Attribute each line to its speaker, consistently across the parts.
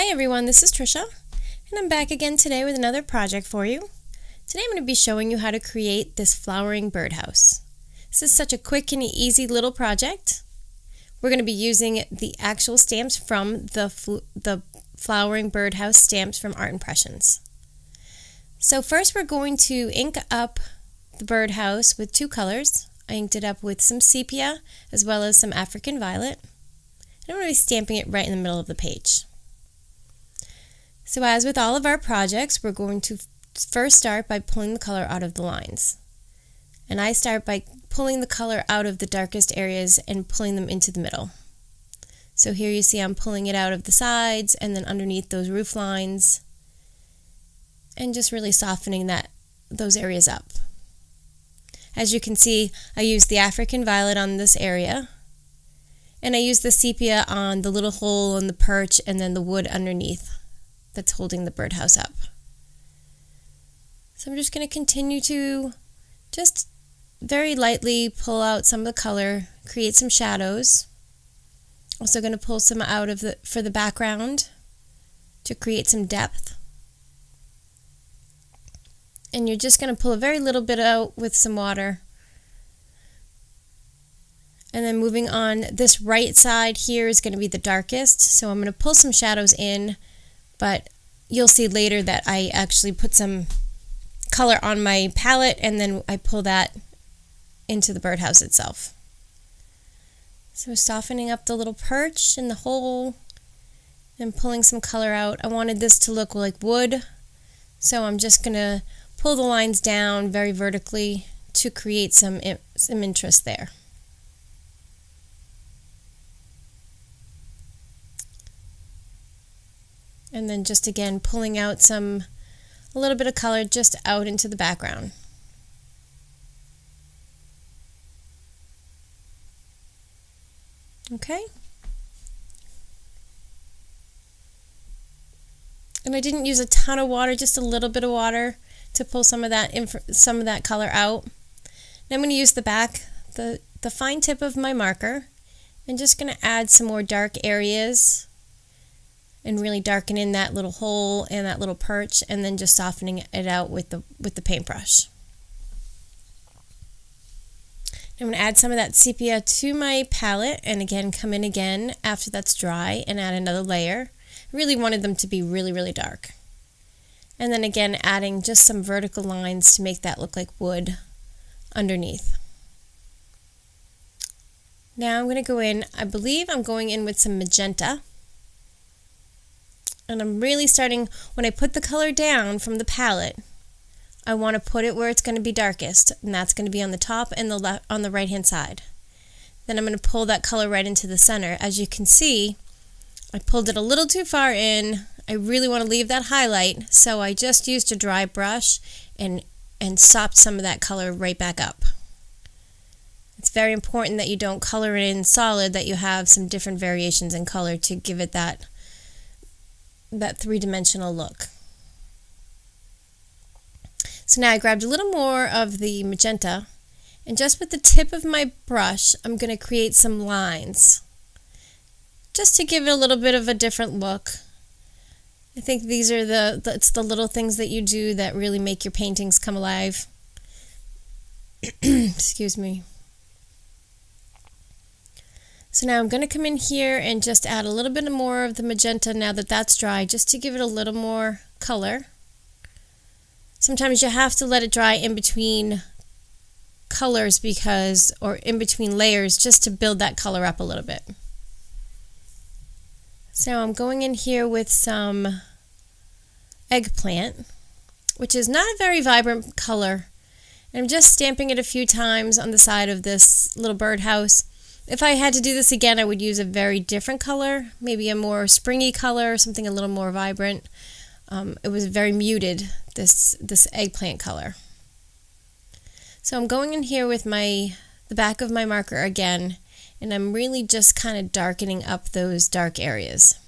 Speaker 1: Hi everyone, this is Trisha, and I'm back again today with another project for you. Today I'm going to be showing you how to create this flowering birdhouse. This is such a quick and easy little project. We're going to be using the actual stamps from the flowering birdhouse stamps from Art Impressions. So first we're going to ink up the birdhouse with two colors. I inked it up with some sepia as well as some African violet. And I'm going to be stamping it right in the middle of the page. So as with all of our projects, we're going to first start by pulling the color out of the lines. And I start by pulling the color out of the darkest areas and pulling them into the middle. So here you see I'm pulling it out of the sides and then underneath those roof lines and just really softening those areas up. As you can see, I used the African violet on this area and I used the sepia on the little hole in the perch and then the wood underneath that's holding the birdhouse up. So I'm just going to continue to just very lightly pull out some of the color, create some shadows. Also going to pull some out of for the background to create some depth. And you're just going to pull a very little bit out with some water. And then moving on, this right side here is going to be the darkest, so I'm going to pull some shadows in, but you'll see later that I actually put some color on my palette and then I pull that into the birdhouse itself. So softening up the little perch and the hole and pulling some color out. I wanted this to look like wood, so I'm just going to pull the lines down very vertically to create some interest there. And then just again pulling out a little bit of color just out into the background. Okay. And I didn't use a ton of water, just a little bit of water to pull some of that color out. Now I'm going to use the fine tip of my marker and just going to add some more dark areas and really darken in that little hole and that little perch, and then just softening it out with the paintbrush. I'm going to add some of that sepia to my palette and again come in again after that's dry and add another layer. I really wanted them to be really, really dark. And then again adding just some vertical lines to make that look like wood underneath. Now I'm going to go in, I believe I'm going in with some magenta. And I'm really starting, when I put the color down from the palette, I want to put it where it's going to be darkest, and that's going to be on the top and on the right hand side. Then I'm going to pull that color right into the center. As you can see, I pulled it a little too far in. I really want to leave that highlight, so I just used a dry brush and sopped some of that color right back up. It's very important that you don't color it in solid, that you have some different variations in color to give it that three-dimensional look. So now I grabbed a little more of the magenta, and just with the tip of my brush I'm going to create some lines just to give it a little bit of a different look. I think these are it's the little things that you do that really make your paintings come alive. Excuse me. So now I'm going to come in here and just add a little bit more of the magenta now that that's dry, just to give it a little more color. Sometimes you have to let it dry in between colors or in between layers, just to build that color up a little bit. So I'm going in here with some eggplant, which is not a very vibrant color. And I'm just stamping it a few times on the side of this little birdhouse. If I had to do this again, I would use a very different color, maybe a more springy color, something a little more vibrant. It was very muted, this eggplant color. So I'm going in here with the back of my marker again, and I'm really just kind of darkening up those dark areas.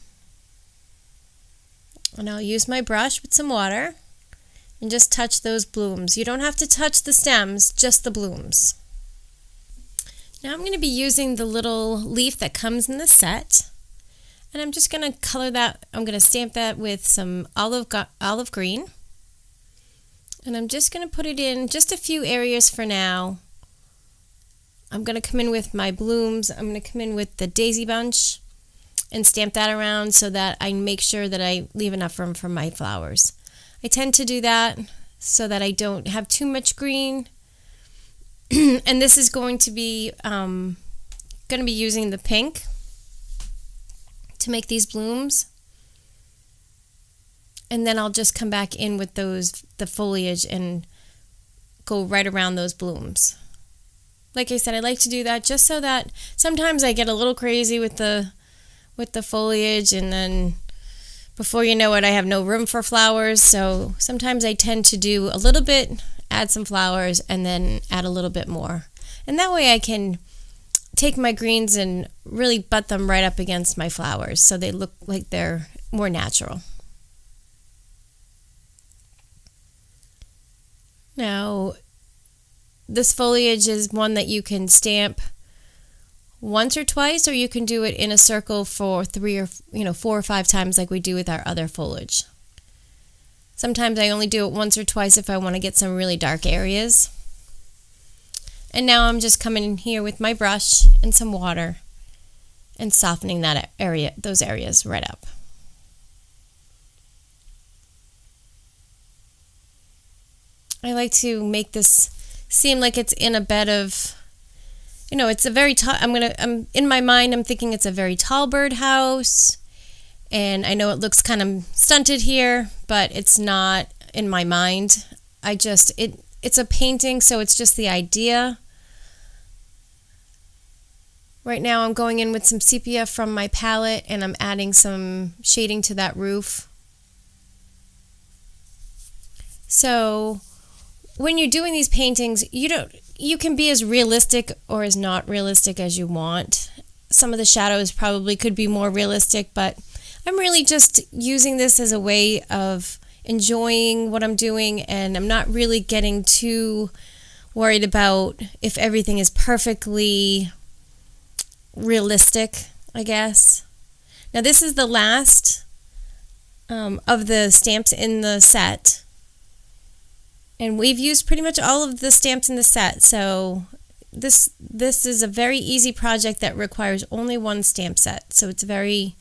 Speaker 1: And I'll use my brush with some water and just touch those blooms. You don't have to touch the stems, just the blooms. Now I'm going to be using the little leaf that comes in the set. And I'm just going to color that. I'm going to stamp that with some olive green. And I'm just going to put it in just a few areas for now. I'm going to come in with my blooms. I'm going to come in with the daisy bunch and stamp that around so that I make sure that I leave enough room for my flowers. I tend to do that so that I don't have too much green. And this is going to be using the pink to make these blooms. And then I'll just come back in with the foliage and go right around those blooms. Like I said, I like to do that just so that sometimes I get a little crazy with the foliage, and then before you know it, I have no room for flowers. So sometimes I tend to do a little bit, add some flowers, and then add a little bit more. And that way I can take my greens and really butt them right up against my flowers so they look like they're more natural. Now, this foliage is one that you can stamp once or twice, or you can do it in a circle for 4 or 5 times like we do with our other foliage. Sometimes I only do it once or twice if I want to get some really dark areas. And now I'm just coming in here with my brush and some water and softening those areas right up. I like to make this seem like it's in a bed of, it's a very tall, in my mind, I'm thinking it's a very tall birdhouse, and I know it looks kind of stunted here, but it's not in my mind. It's a painting, so it's just the idea. Right now I'm going in with some sepia from my palette, and I'm adding some shading to that roof. So when you're doing these paintings, you can be as realistic or as not realistic as you want. Some of the shadows probably could be more realistic, but I'm really just using this as a way of enjoying what I'm doing, and I'm not really getting too worried about if everything is perfectly realistic, I guess. Now this is the last of the stamps in the set. And we've used pretty much all of the stamps in the set, so this is a very easy project that requires only one stamp set. So it's a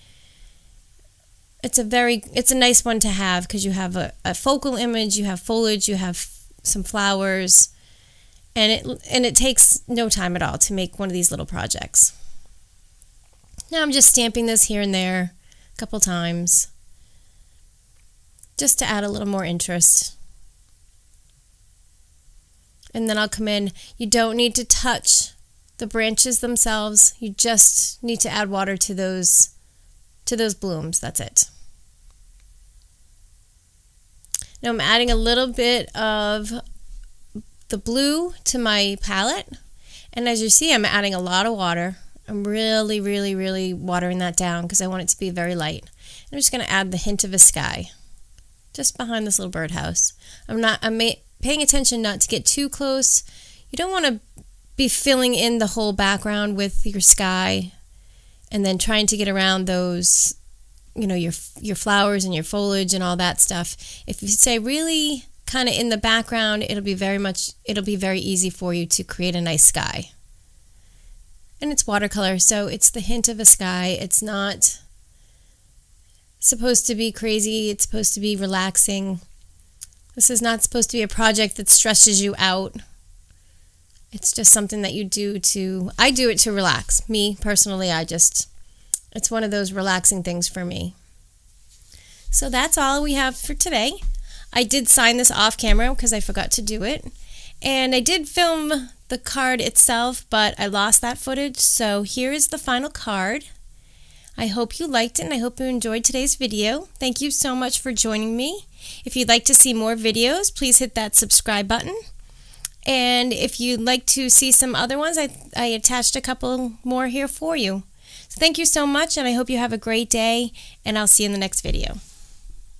Speaker 1: nice one to have because you have a focal image, you have foliage, you have some flowers, and it takes no time at all to make one of these little projects. Now I'm just stamping this here and there a couple times just to add a little more interest. And then I'll come in. You don't need to touch the branches themselves. You just need to add water to those blooms. That's it. Now I'm adding a little bit of the blue to my palette. And as you see, I'm adding a lot of water. I'm really, really, really watering that down because I want it to be very light. I'm just going to add the hint of a sky just behind this little birdhouse. I'm paying attention not to get too close. You don't want to be filling in the whole background with your sky and then trying to get around those, your flowers and your foliage and all that stuff. If you stay really kind of in the background, it'll be very easy for you to create a nice sky. And it's watercolor, so it's the hint of a sky. It's not supposed to be crazy. It's supposed to be relaxing. This is not supposed to be a project that stresses you out. It's just something that you do I do it to relax. Me, personally, it's one of those relaxing things for me. So that's all we have for today. I did sign this off camera because I forgot to do it. And I did film the card itself, but I lost that footage. So here is the final card. I hope you liked it, and I hope you enjoyed today's video. Thank you so much for joining me. If you'd like to see more videos, please hit that subscribe button. And if you'd like to see some other ones, I attached a couple more here for you. So thank you so much, and I hope you have a great day, and I'll see you in the next video.